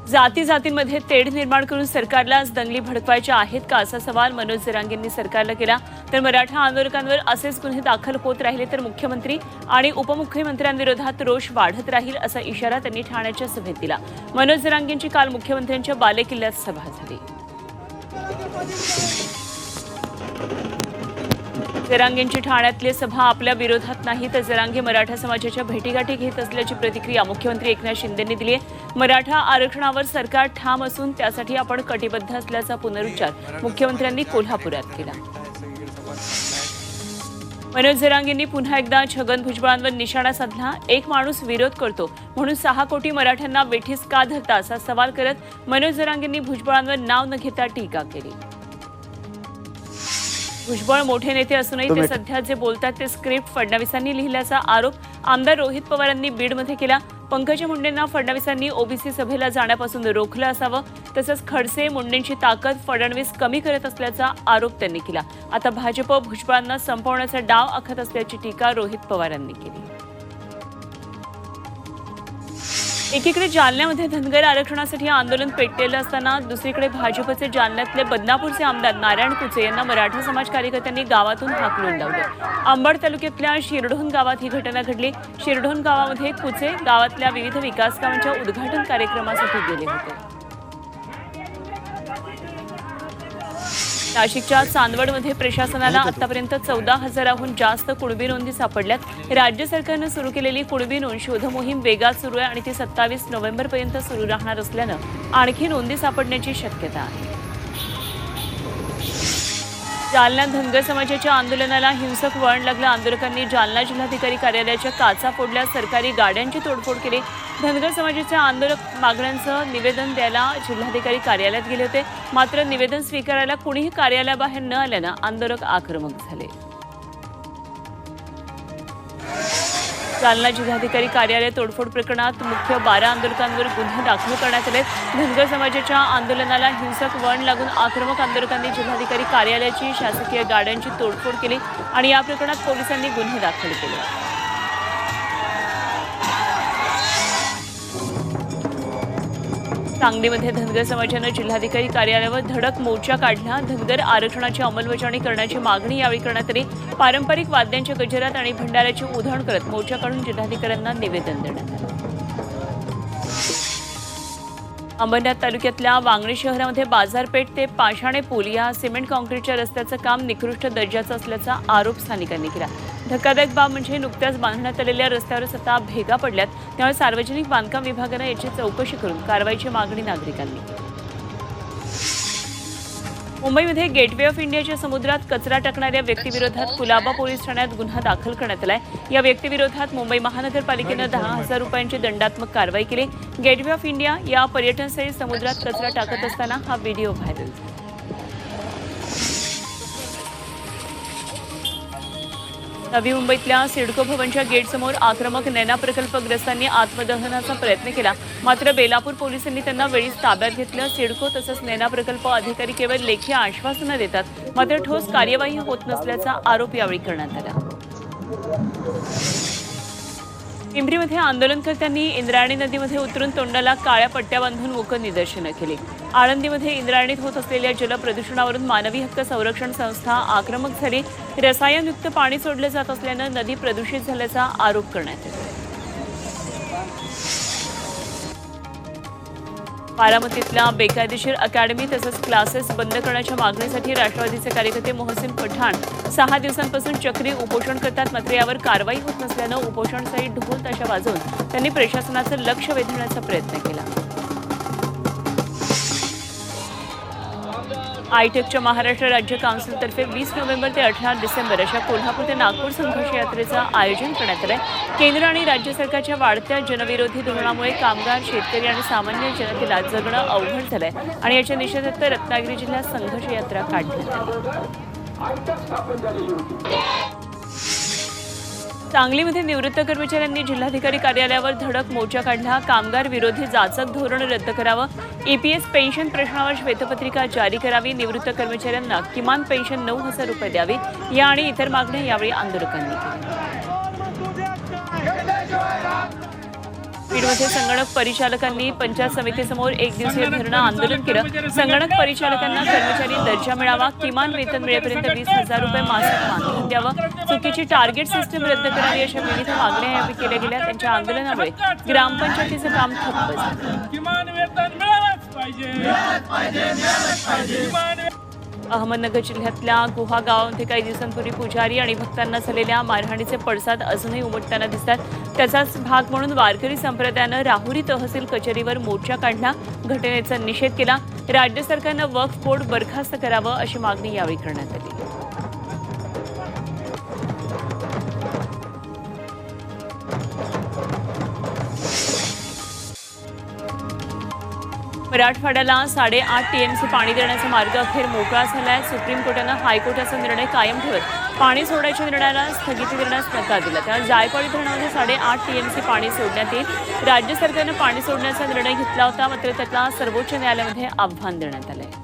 जातींमध्ये तेढ निर्माण करून सरकारलाच दंगली भडकवायच्या आहेत का असा सवाल मनोज जरांगेंनी सरकारला केला। तर मराठा आंदोलकांवर असेच गुन्हे दाखल होत राहिले तर मुख्यमंत्री आणि उपमुख्यमंत्र्यांविरोधात रोष वाढत राहील असा इशारा त्यांनी ठाण्याच्या सभेत दिला। मनोज जरांगेंची काल मुख्यमंत्र्यांच्या बालेकिल्ल्यात सभा झाली। जरांगेंची ठाण्यातली सभा आपल्या विरोधात नाही तर जरांगे मराठा समाजाच्या भेटीगाठी घेत असल्याची प्रतिक्रिया मुख्यमंत्री एकनाथ शिंदेंनी दिली आहे। मराठा आरक्षणावर सरकार ठाम असून त्यासाठी आपण कटिबद्ध असल्याचा पुनरुच्चार मुख्यमंत्र्यांनी कोल्हापुरात केला। मनोज जरांगेंनी पुन्हा एकदा छगन भुजबळांवर निशाणा साधला। एक माणूस विरोध करतो म्हणून 6 कोटी मराठ्यांना वेठीस का धरता असा सवाल करत मनोज जरांगेंनी भुजबळांवर नाव न घेता टीका केली। भुजबळ मोठे नेते असूनही ते सध्या जे बोलतात ते स्क्रिप्ट फडणवीसांनी लिहिल्याचा आरोप आमदार रोहित पवारांनी बीडमध्ये केला। पंकजा मुंडेंना फडणवीसांनी ओबीसी सभेला जाण्यापासून रोखलं असावं। तसंच खडसे मुंडेंची ताकद फडणवीस कमी करत असल्याचा आरोप त्यांनी केला। आता भाजप भुजबळांना संपवण्याचा डाव आखत असल्याची टीका रोहित पवारांनी केली। एकीकडे जालन्यामध्ये धनगर आरक्षणासाठी आंदोलन पेटलेलं असताना दुसरीकडे भाजपचे जालन्यातले बदनापूरचे आमदार नारायण कुचे यांना मराठा समाज कार्यकर्त्यांनी गावातून हाकलून लावलं। अंबड तालुक्यातल्या शिरढोण गावात ही घटना घडली। शिरढोण गावामध्ये कुचे गावातल्या विविध विकास कामांच्या उद्घाटन कार्यक्रमासाठी गेले होते। नाशिकच्या चांदवडमध्ये प्रशासनाला आतापर्यंत 14,000हून जास्त कुणबी नोंदी सापडल्यात। राज्य सरकारनं सुरू केलेली कुणबी नोंद शोध मोहीम वेगात सुरू आहे आणि ती 27 नोव्हेंबरपर्यंत सुरू राहणार असल्यानं आणखी नोंदी सापडण्याची शक्यता आहे। जालना धनगर समाजाच्या आंदोलनाला हिंसक वळण लागलं। आंदोलकांनी जालना जिल्हाधिकारी कार्यालयाच्या काचा फोडल्या, सरकारी गाड्यांची तोडफोड केली। धनगर समाजाचे आंदोलक मागण्यांचं निवेदन द्यायला जिल्हाधिकारी कार्यालयात गेले होते, मात्र निवेदन स्वीकारायला कुणीही कार्यालयाबाहेर न आल्यानं आंदोलक आक्रमक झाले। जालना जिल्हाधिकारी कार्यालय तोडफोड प्रकरणात मुख्य 12 आंदोलकांवर गुन्हे दाखल करण्यात आले। धनगर समाजाच्या आंदोलनाला हिंसक वळण लागून आक्रमक आंदोलकांनी जिल्हाधिकारी कार्यालयाची शासकीय गाड्यांची तोडफोड केली आणि या प्रकरणात पोलिसांनी गुन्हे दाखल केले। सांगलीमध्ये धनगर समाजानं जिल्हाधिकारी कार्यालयावर धडक मोर्चा काढला। धनगर आरक्षणाची अंमलबजावणी करण्याची मागणी यावेळी करण्यात आली। पारंपरिक वाद्यांच्या गजरात आणि भंडाऱ्याची उधळण करत मोर्चा काढून जिल्हाधिकाऱ्यांना निवेदन देण्यात आलं। अंबरनाथ तालुक्यातल्या वांगणी शहरामध्ये बाजारपेठ ते पाषाणे पूल या सिमेंट काँक्रीटच्या रस्त्याचं काम निकृष्ट दर्जाचं असल्याचा आरोप स्थानिकांनी केला। धक्कादायक बाब म्हणजे नुकत्याच बांधण्यात आलेल्या रस्त्यावर आता भेगा पडल्यात, त्यामुळे सार्वजनिक बांधकाम विभागानं याची चौकशी करून कारवाईची मागणी नागरिकांनी केली। मुंबईमध्ये गेटवे ऑफ इंडियाच्या समुद्रात कचरा टाकणाऱ्या व्यक्तीविरोधात कुलाबा पोलीस ठाण्यात गुन्हा दाखल करण्यात आलाय। या व्यक्तीविरोधात मुंबई महानगरपालिकेनं 10,000 रुपयांची दंडात्मक कारवाई केली। गेटवे ऑफ इंडिया या पर्यटनस्थळी समुद्रात कचरा टाकत असताना हा व्हिडिओ व्हायरल झाला। नवी मुंबईतल्या सिडको भवनच्या गेटसमोर आक्रमक नैना प्रकल्पग्रस्तांनी आत्मदहनाचा प्रयत्न केला, मात्र बेलापूर पोलिसांनी त्यांना वेळीच ताब्यात घेतलं। सिडको तसंच नैना प्रकल्प अधिकारी केवळ लेखी आश्वासनं देतात, मात्र ठोस कार्यवाही होत नसल्याचा आरोप यावेळी करण्यात आला। पिंपरीमध्ये आंदोलनकर्त्यांनी इंद्रायणी नदीमध्ये उतरून तोंडाला काळ्या पट्ट्या बांधून मूक निदर्शनं केली। आळंदीमध्ये इंद्रायणीत होत असलेल्या जलप्रदूषणावरून मानवी हक्क संरक्षण संस्था आक्रमक झाली। रसायनयुक्त पाणी सोडलं जात असल्यानं नदी प्रदूषित झाल्याचा आरोप करण्यात आला। बारामतीतल्या बेकायदेशीर अकॅडमी तसंच क्लासेस बंद करण्याच्या मागणीसाठी राष्ट्रवादीचे कार्यकर्ते मोहसिन पठाण 6 दिवसांपासून चक्री उपोषण करतात, मात्र यावर कारवाई होत नसल्यानं उपोषणस्थळी ढोल ताशा वाजवून त्यांनी प्रशासनाचं लक्ष वेधण्याचा प्रयत्न केला। आयटेकच्या महाराष्ट्र राज्य काउन्सिलतर्फे 20 नोव्हेंबर ते 18 डिसेंबर अशा कोल्हापूर ते नागपूर संघर्ष यात्रेचं आयोजन करण्यात आलंय। केंद्र आणि राज्य सरकारच्या वाढत्या जनविरोधी धोरणामुळे कामगार, शेतकरी आणि सामान्य जनतेला जगणं अवघड झालंय आणि याच्या निषेधार्थ रत्नागिरी जिल्ह्यात संघर्ष यात्रा काढण्यात आली। सांगलीमध्ये निवृत्त कर्मचाऱ्यांनी जिल्हाधिकारी कार्यालयावर धडक मोर्चा काढला। कामगार विरोधी जाचक धोरण रद्द करावं, ईपीएस पेन्शन प्रश्नावर श्वेतपत्रिका जारी करावी, निवृत्त कर्मचाऱ्यांना किमान पेन्शन 9,000 रुपये द्यावी या आणि इतर मागण्या यावेळी आंदोलकांनी केल्या। बीडमध्ये संगणक परिचालकांनी पंचायत समितीसमोर एक दिवसीय धरणं आंदोलन केलं। संगणक परिचालकांना कर्मचारी दर्जा मिळावा, किमान वेतन मिळेपर्यंत 20,000 रुपये मासिक मानधन द्यावं, चुकीची टार्गेट सिस्टीम रद्द करावी अशा विविध मागण्या यावेळी केल्या गेल्या। त्यांच्या आंदोलनामुळे ग्रामपंचायतीचं काम ठप्प झालं। अहमदनगर जिल्ह्यातल्या गुहा गावामध्ये काही दिवसांपूर्वी पुजारी आणि भक्तांना झालेल्या मारहाणीचे पडसाद अजूनही उमटताना दिसतात। त्याचाच भाग म्हणून वारकरी संप्रदायानं राहुरी तहसील कचेरीवर मोर्चा काढला, घटनेचा निषेध केला। राज्य सरकारनं वक्फ बोर्ड बरखास्त करावं अशी मागणी यावेळी करण्यात आली। मराठवाड्याला 8.5 टीएमसी पाणी देण्याचा मार्ग अखेर मोकळा झालाय। सुप्रीम कोर्टानं हायकोर्टाचा निर्णय कायम ठेवत पाणी सोडायच्या निर्णयाला स्थगिती देण्यास नकार दिला। त्यामुळे जायकवाडी धरणामध्ये 8.5 टीएमसी पाणी सोडण्यात येईल। राज्य सरकारनं पाणी सोडण्याचा निर्णय घेतला होता, मात्र त्याला सर्वोच्च न्यायालयामध्ये आव्हान देण्यात आलंय।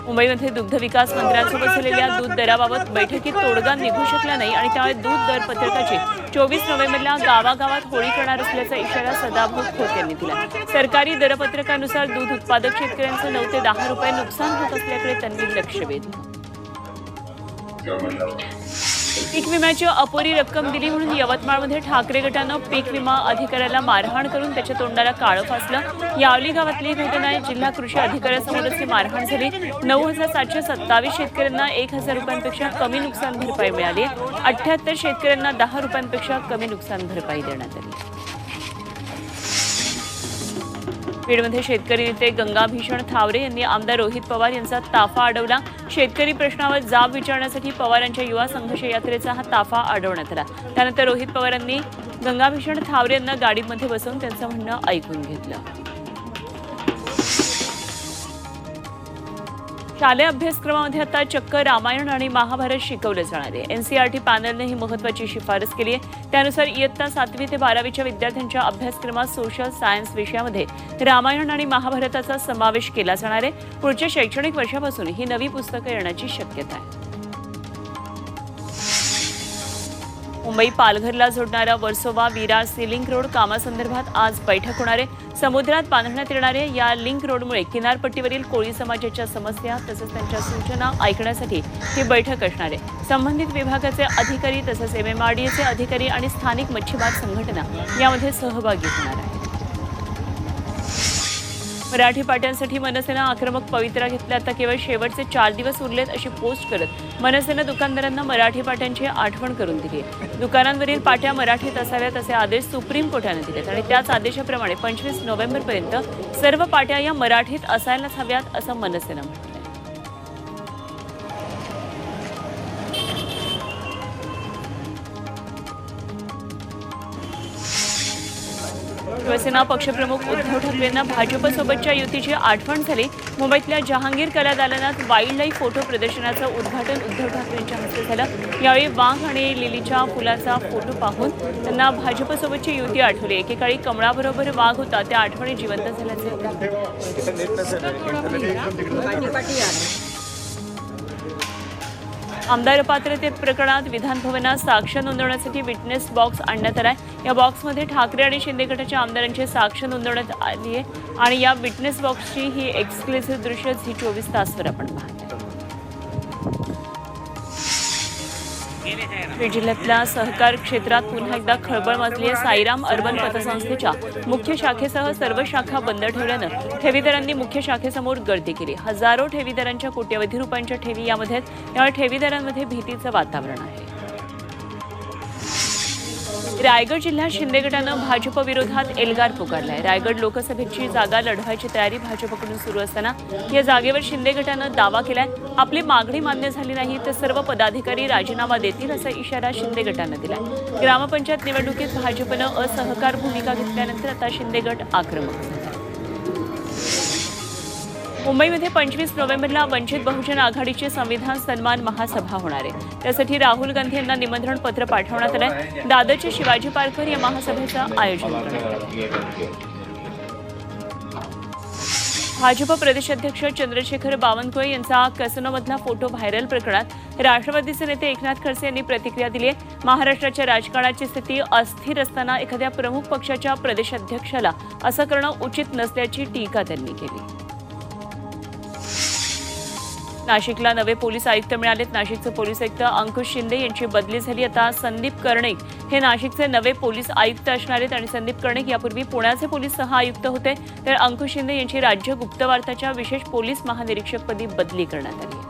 मुंबईमध्ये दुग्ध विकास मंत्र्यांसोबत झालेल्या दूध दराबाबत बैठकीत तोडगा निघू शकला नाही आणि त्यामुळे दूध दर पत्रकाची 24 नोव्हेंबरला गावागावात होळी करणार असल्याचा इशारा सदाभाऊ खोत यांनी दिला। सरकारी दरपत्रकानुसार दूध उत्पादक शेतकऱ्यांचं 9 ते 10 रुपये नुकसान होत असल्याकडे त्यांनी लक्ष वेधलं। पीक विम्याची अपुरी रक्कम दिली म्हणून यवतमाळमध्ये ठाकरे गटानं पीक विमा अधिकाऱ्याला मारहाण करून त्याच्या तोंडाला काळं फासलं। यावली गावातली घटना आहे। जिल्हा कृषी अधिकाऱ्यासमोरच ही मारहाण झाली। 9,727 शेतकऱ्यांना 1,000 रुपयांपेक्षा कमी नुकसान भरपाई मिळाली। 78 शेतकऱ्यांना 10 रुपयांपेक्षा कमी नुकसान भरपाई देण्यात आली। बीडमध्ये शेतकरी नेते गंगाभीषण थावरे यांनी आमदार रोहित पवार यांचा ताफा अडवला। शेतकरी प्रश्नावर जाब विचारण्यासाठी पवारांच्या युवा संघर्ष यात्रेचा हा ताफा अडवण्यात आला। त्यानंतर रोहित पवारांनी गंगाभीषण थावरे यांना गाडीमध्ये बसवून त्यांचं म्हणणं ऐकून घेतलं। शालेय अभ्यासक्रमामध्ये आता चक्क रामायण आणि महाभारत शिकवलं जाणार आहे। एनसीईआरटी पॅनलने ही महत्त्वाची शिफारस केली आहे। त्यानुसार इयत्ता 7वी ते 12वीच्या विद्यार्थ्यांच्या अभ्यासक्रमात सोशल सायन्स विषयामध्ये रामायण आणि महाभारताचा समावेश केला जाणार आहे। पुढच्या शैक्षणिक वर्षापासून ही नवी पुस्तकं येण्याची शक्यता आहे। मुंबई पालघरला जोडणारा Versova Virar sea link road कामासंदर्भात आज बैठक होणार आहे। समुद्रात बांधण्यात येणाऱ्या या लिंक रोडमुळे किनारपट्टीवरील कोळी समाजाच्या समस्या तसंच त्यांच्या सूचना ऐकण्यासाठी ही बैठक असणार आहे। संबंधित विभागाचे अधिकारी तसंच MMRDAचे अधिकारी आणि स्थानिक मच्छीमार संघटना यामध्ये सहभागी होणार आहेत। मराठी पाट्यांसाठी मनसेनं आक्रमक पवित्रा घेतला। आता केवळ शेवटचे 4 दिवस उरलेत अशी पोस्ट करत मनसेनं दुकानदारांना मराठी पाट्यांची आठवण करून दिली। दुकानांवरील पाट्या मराठीत असाव्यात असे आदेश सुप्रीम कोर्टाने दिलेत आणि त्याच आदेशाप्रमाणे 25 नोव्हेंबरपर्यंत सर्व पाट्या या मराठीत असायलाच हव्यात असं मनसेनं म्हटलं। शिवसेना पक्षप्रमुख उद्धव ठाकरेंना भाजपसोबतच्या युतीची आठवण झाली। मुंबईतल्या जहांगीर कला दालनात वाईल्ड लाईफ फोटो प्रदर्शनाचं उद्घाटन उद्धव ठाकरेंच्या हस्ते झालं। यावेळी वाघ आणि लिलीच्या फुलाचा फोटो पाहून त्यांना भाजपसोबतची युती आठवली। एकेकाळी कमळाबरोबर वाघ होता, त्या आठवणी जिवंत झाल्याचे आमदार पात्रते प्रकरणात विधान भवनात साक्ष नोंदवण्यासाठी विटनेस बॉक्स आणण्यात आलाय। या बॉक्समध्ये ठाकरे आणि शिंदे गटाच्या आमदारांची साक्ष नोंदवण्यात आली आहे आणि या विटनेस बॉक्सची ही एक्सक्लुझिव्ह दृश्य झी 24 तासवर आपण पाहतो। बीड जिल्ह्यातल्या सहकार क्षेत्रात पुन्हा एकदा खळबळ माजली आहे। साईराम अर्बन पतसंस्थेच्या मुख्य शाखेसह सर्व शाखा बंद ठेवल्यानं ठेवीदारांनी मुख्य शाखेसमोर गर्दी केली। हजारो ठेवीदारांच्या कोट्यवधी रुपयांच्या ठेवी यामध्ये त्यामुळे ठेवीदारांमध्ये भीतीचं वातावरण आहे। रायगड जिल्ह्यात शिंदे गटानं भाजप विरोधात एल्गार पुकारलाय। रायगड लोकसभेची जागा लढवायची तयारी भाजपकडून सुरू असताना या जागेवर शिंदे गटानं दावा केलाय। आपली मागणी मान्य झाली नाही तर सर्व पदाधिकारी राजीनामा देतील असा इशारा शिंदे गटानं दिलाय। ग्रामपंचायत निवडणुकीत भाजपनं असहकार भूमिका घेतल्यानंतर आता शिंदे गट आक्रमक झाला। मुंबईमध्ये 25 नोव्हेंबरला वंचित बहुजन आघाडीची संविधान सन्मान महासभा होणार आहे। त्यासाठी राहुल गांधी यांना निमंत्रण पत्र पाठवण्यात आलंय। दादरच्या शिवाजी पार्कवर या महासभेचं आयोजन करण्यात आलं। भाजप प्रदेशाध्यक्ष चंद्रशेखर बावनकुळे यांचा कॅसिनोमधला फोटो व्हायरल प्रकरणात राष्ट्रवादीचे नेते एकनाथ खडसे यांनी प्रतिक्रिया दिली आहे. महाराष्ट्राच्या राजकारणाची स्थिती अस्थिर असताना एखाद्या प्रमुख पक्षाच्या प्रदेशाध्यक्षाला असं करणं उचित नसल्याची टीका त्यांनी केली. नाशिकला नवे पोलीस आयुक्त मिळालेत. नाशिकचे पोलीस आयुक्त अंकुश शिंदे यांची बदली झाली. आता संदीप कर्णिक हे नाशिकचे नवे पोलीस आयुक्त असणार आहेत आणि संदीप कर्णिक यापूर्वी पुण्याचे पोलीस सहआयुक्त होते. तर अंकुश शिंदे यांची राज्य गुप्तवार्ताच्या विशेष पोलीस महानिरीक्षकपदी बदली करण्यात आली.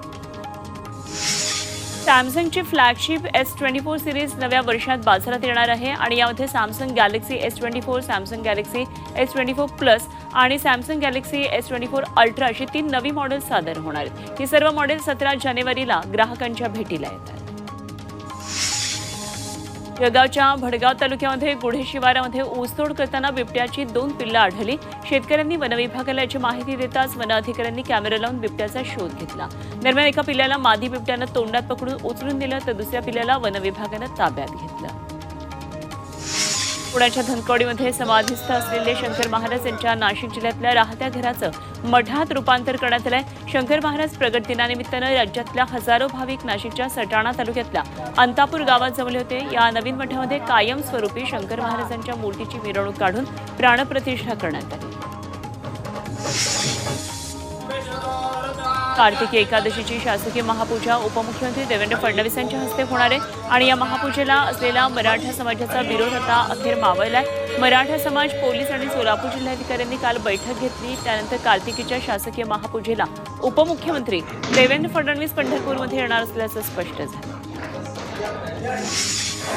सॅमसंगची फ्लॅगशिप S24 सिरीज नव्या वर्षात बाजारात येणार आहे आणि यामध्ये Samsung Galaxy S24, Samsung Galaxy S24 plus आणि सॅमसंग गॅलेक्सी S24 अल्ट्रा अशी 3 नवी मॉडेल्स सादर होणार आहेत. ही सर्व मॉडेल 17 जानेवारीला ग्राहकांच्या भेटीला येतात. जळगावच्या भडगाव तालुक्यामध्ये गुढे शिवारामध्ये ऊसतोड करताना बिबट्याची 2 पिल्लं आढळली. शेतकऱ्यांनी वनविभागाला याची माहिती देताच वन अधिकाऱ्यांनी कॅमेरा लावून बिबट्याचा शोध घेतला. दरम्यान एका पिल्ल्याला मादी बिबट्यानं तोंडात पकडून उचलून दिलं तर दुसऱ्या पिल्ल्याला वनविभागानं ताब्यात घेतलं. पुण्याच्या धनकवडीमध्ये समाधीस्थ असलेले शंकर महाराज यांच्या नाशिक जिल्ह्यातल्या राहत्या घराचं मठात रूपांतर करण्यात आलंय. शंकर महाराज प्रगट दिनानिमित्तानं राज्यातल्या हजारो भाविक नाशिकच्या सटाणा तालुक्यातल्या अंतापूर गावात जमले होते. या नवीन मठामध्ये कायमस्वरूपी शंकर महाराजांच्या मूर्तीची मिरवणूक काढून प्राणप्रतिष्ठा करण्यात आली. कार्तिकी एकादशीची शासकीय महापूजा उपमुख्यमंत्री देवेंद्र फडणवीस यांच्या हस्ते होणार आहे आणि या महापूजेला असलेला मराठा समाजाचा विरोध आता अखेर मावळलाय. मराठा समाज, पोलीस आणि सोलापूर जिल्हाधिकाऱ्यांनी काल बैठक घेतली. त्यानंतर कार्तिकीच्या शासकीय महापूजेला उपमुख्यमंत्री देवेंद्र फडणवीस पंढरपूरमध्ये येणार असल्याचं स्पष्ट झालं.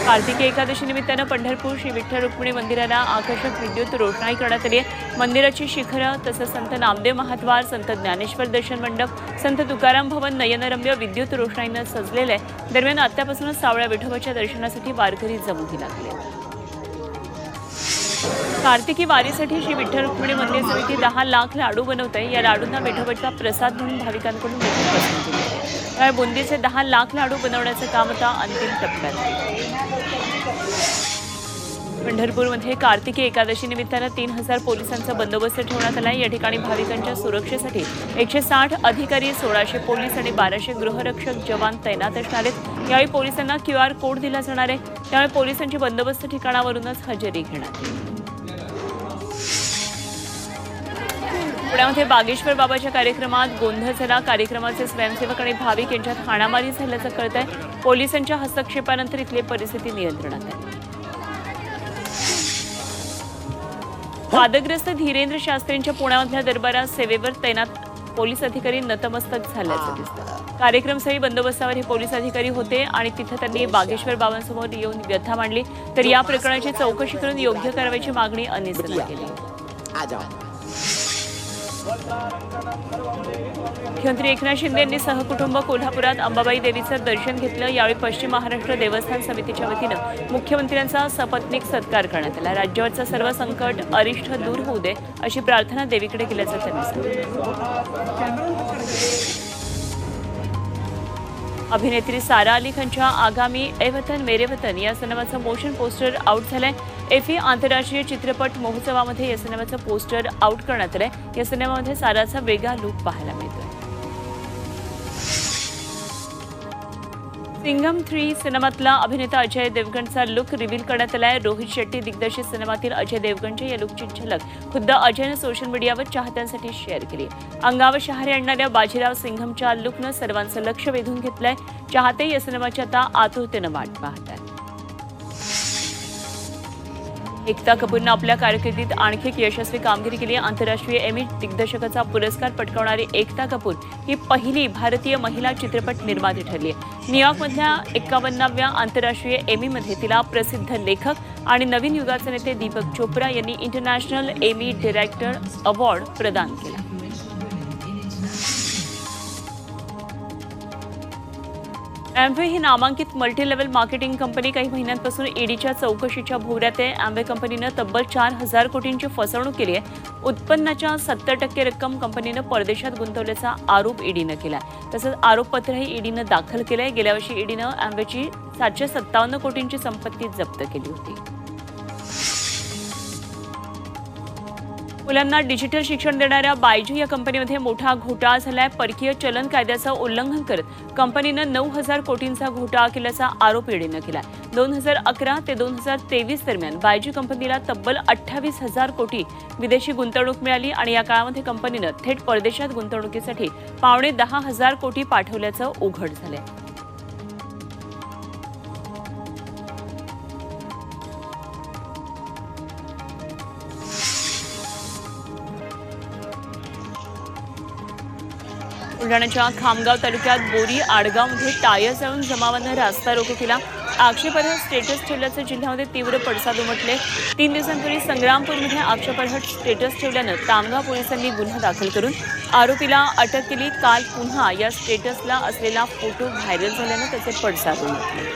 कार्तिकी एकादशी निमित्तानं पंढरपूर श्री विठ्ठल रुक्मिणी मंदिराला आकर्षक विद्युत रोषणाई करण्यात आली आहे. मंदिराची शिखरं तसंच संत नामदेव महाद्वार, संत ज्ञानेश्वर दर्शन मंडप, संत तुकाराम भवन नयनरम्य विद्युत रोषणाईनं सजलेलं आहे. दरम्यान आतापासूनच सावळ्या विठोबाच्या दर्शनासाठी वारकरी जमू लागले. कार्तिकी वारीसाठी श्री विठ्ठल रुक्मिणी मंदिर समिती 10 लाख लाडू बनवत आहे. या लाडूंना विठोबाचा प्रसाद म्हणून भाविकांकडून मोठी पसंती मिळते. त्यामुळे बुंदीचे 10 लाख लाडू बनवण्याचं काम आता अंतिम टप्प्यात आहे. पंढरपूरमध्ये कार्तिकी एकादशी निमित्तानं 3000 पोलिसांचा बंदोबस्त ठेवण्यात आला आहे. या ठिकाणी भाविकांच्या सुरक्षेसाठी 160 अधिकारी, 1600 पोलीस आणि 1200 गृहरक्षक जवान तैनात असणार आहेत. यावेळी पोलिसांना QR कोड दिला जाणार आहे. त्यामुळे पोलिसांची बंदोबस्त ठिकाणावरूनच हजेरी घेण्यात येईल. पुण्यामध्ये बागेश्वर बाबाच्या कार्यक्रमात गोंधळ झाला. कार्यक्रमाचे स्वयंसेवक आणि भाविक यांच्यात हाणामारी झाल्याचं कळत आहे. पोलिसांच्या हस्तक्षेपानंतर इथली परिस्थिती नियंत्रणात आली. वादग्रस्त धीरेंद्र शास्त्रींच्या पुण्यामधल्या दरबारात सेवेवर तैनात पोलीस अधिकारी नतमस्तक झाल्याचं दिसतं. कार्यक्रमस्थळी बंदोबस्तावर हे पोलीस अधिकारी होते आणि तिथं त्यांनी बागेश्वर बाबांसमोर येऊन व्यथा मांडली. तर या प्रकरणाची चौकशी करून योग्य कारवाईची मागणी अनिसनं केली. मुख्यमंत्री एकनाथ शिंदे यांनी सहकुटुंब कोल्हापुरात अंबाबाई देवीचं दर्शन घेतलं. यावेळी पश्चिम महाराष्ट्र देवस्थान समितीच्या वतीनं मुख्यमंत्र्यांचा सपत्नीक सत्कार करण्यात आला. राज्यावरचं सर्व संकट अरिष्ट दूर होऊ दे अशी प्रार्थना देवीकडे केल्याचं त्यांनी सांगितलं. अभिनेत्री सारा अली खानच्या आगामी ए वतन मेरे वतन या सिनेमाचं मोशन पोस्टर आउट झालंय. एफी आंतरराष्ट्रीय चित्रपट महोत्सवामध्ये या सिनेमाचं पोस्टर आउट करण्यात आलंय. या सिनेमामध्ये साराचा वेगळा लुक पाहायला मिळतोय. सिंघम 3 सिनेमातला अभिनेता अजय देवगणचा लुक रिव्हील करण्यात आलाय. रोहित शेट्टी दिग्दर्शित सिनेमातील अजय देवगणच्या या लुकची झलक खुद्द अजयनं सोशल मीडियावर चाहत्यांसाठी शेअर केली. अंगावर शहारे आणणाऱ्या बाजीराव सिंघमच्या लुकनं सर्वांचं लक्ष वेधून घेतलंय. चाहते या सिनेमाची आता आतुरतेनं वाट पाहत आहेत. एकता कपूरनं आपल्या कारकिर्दीत आणखी एक यशस्वी कामगिरी केली. आंतरराष्ट्रीय एमी दिग्दर्शकाचा पुरस्कार पटकावणारी एकता कपूर ही पहिली भारतीय महिला चित्रपट निर्माती ठरली आहे. न्यूयॉर्कमधल्या 51व्या आंतरराष्ट्रीय एमीमध्ये तिला प्रसिद्ध लेखक आणि नवीन युगाचे नेते दीपक चोप्रा यांनी इंटरनॅशनल एमी डायरेक्टर अवॉर्ड प्रदान केला. अॅम्वे ही नामांकित मल्टी लेव्हल मार्केटिंग कंपनी काही महिन्यांपासून ईडीच्या चौकशीच्या भोवऱ्यात आहे. अॅम्वे कंपनीनं तब्बल 4000 कोटींची फसवणूक केली आहे. उत्पन्नाच्या 70% रक्कम कंपनीनं परदेशात गुंतवल्याचा आरोप ईडीनं केला. तसंच आरोपपत्रही ईडीनं दाखल केलंय. गेल्या वर्षी ईडीनं अॅम्वेची 757 कोटींची संपत्ती जप्त केली होती. मुलांना डिजिटल शिक्षण देणाऱ्या बायजू या कंपनीमध्ये मोठा घोटाळा झालाय. परकीय चलन कायद्याचं उल्लंघन करत कंपनीनं 9,000 कोटींचा घोटाळा केल्याचा आरोप ईडीनं केलाय. 2011 ते 2023 दरम्यान बायजू कंपनीला तब्बल 28,000 कोटी विदेशी गुंतवणूक मिळाली आणि या काळामध्ये कंपनीनं थेट परदेशात गुंतवणुकीसाठी पावणे 10,000 कोटी पाठवल्याचं उघड झालंय. बुलढाण्याच्या खामगाव तालुक्यात बोरी आडगावमध्ये टायर जाळून जमावानं रास्ता रोको केला. आक्षेपार्ह स्टेटस ठेवल्याचे जिल्ह्यामध्ये तीव्र पडसाद उमटले. 3 दिवसांपूर्वी संग्रामपूरमध्ये आक्षेपार्ह स्टेटस ठेवल्यानं तामगाव पोलिसांनी गुन्हा दाखल करून आरोपीला अटक केली. काल पुन्हा या स्टेटसला असलेला फोटो व्हायरल झाल्यानं त्याचे पडसाद उमटले.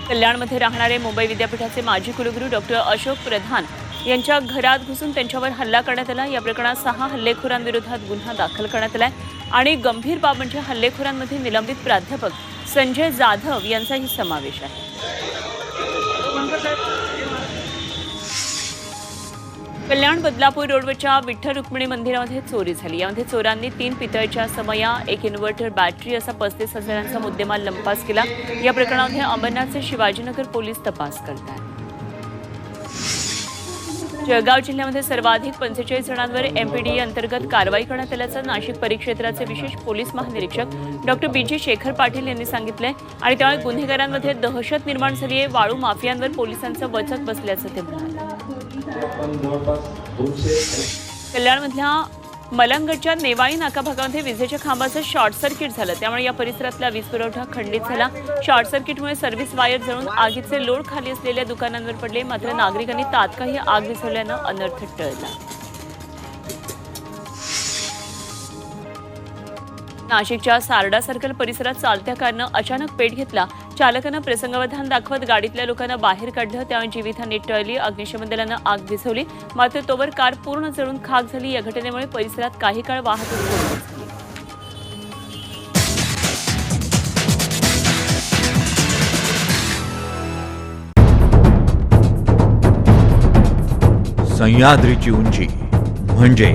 कल्याणमध्ये राहणारे मुंबई विद्यापीठाचे माजी कुलगुरू डॉक्टर अशोक प्रधान यांच्या घरात घुसून त्यांच्यावर हल्ला करण्यात आला. या प्रकरणात 6 हल्लेखोरांविरोधात गुन्हा दाखल करण्यात आलाय आणि गंभीर बाब म्हणजे हल्लेखोरांमध्ये निलंबित प्राध्यापक संजय जाधव यांचाही समावेश आहे. कल्याण बदलापूर रोडवरच्या विठ्ठल रुक्मिणी मंदिरामध्ये चोरी झाली. यामध्ये चोरांनी 3 पितळच्या समया, 1 इन्व्हर्टर बॅटरी असा 35,000चा मुद्देमाल लंपास केला. या प्रकरणामध्ये अंबरनाथचे शिवाजीनगर पोलीस तपास करत आहेत. जळगाव जिल्ह्यामध्ये सर्वाधिक 45 जणांवर एमपीडीए अंतर्गत कारवाई करण्यात आल्याचं नाशिक परिक्षेत्राचे विशेष पोलीस महानिरीक्षक डॉक्टर बीजी शेखर पाटील यांनी सांगितलंय आणि त्यामुळे गुन्हेगारांमध्ये दहशत निर्माण झाली आहे. वाळू माफियांवर पोलिसांचं वचक बसल्याचं ते म्हणाले. कल्याणमधल्या मलंगडच्या नेवाई नाका भागामध्ये विजेच्या खांबाचं शॉर्ट सर्किट झालं. त्यामुळे या परिसरातला वीज पुरवठा खंडित झाला. शॉर्ट सर्किटमुळे सर्व्हिस वायर जळून आगीचे लोड खाली असलेल्या दुकानांवर पडले. मात्र नागरिकांनी तात्काळ आग विझवल्यानं अनर्थ टळला. नाशिकच्या सारडा सर्कल परिसरात चालत्या कारनं अचानक पेट घेतला. चालकानं प्रसंगावधान दाखवत गाडीतल्या लोकांना बाहेर काढलं. त्यामुळे जीवितहानी टळली. अग्निशमन दलानं आग विझवली. मात्र तोवर कार पूर्ण जळून खाक झाली. या घटनेमुळे परिसरात काही काळ वाहतूक कोंडी झाली. सह्याद्रीची उंची म्हणजे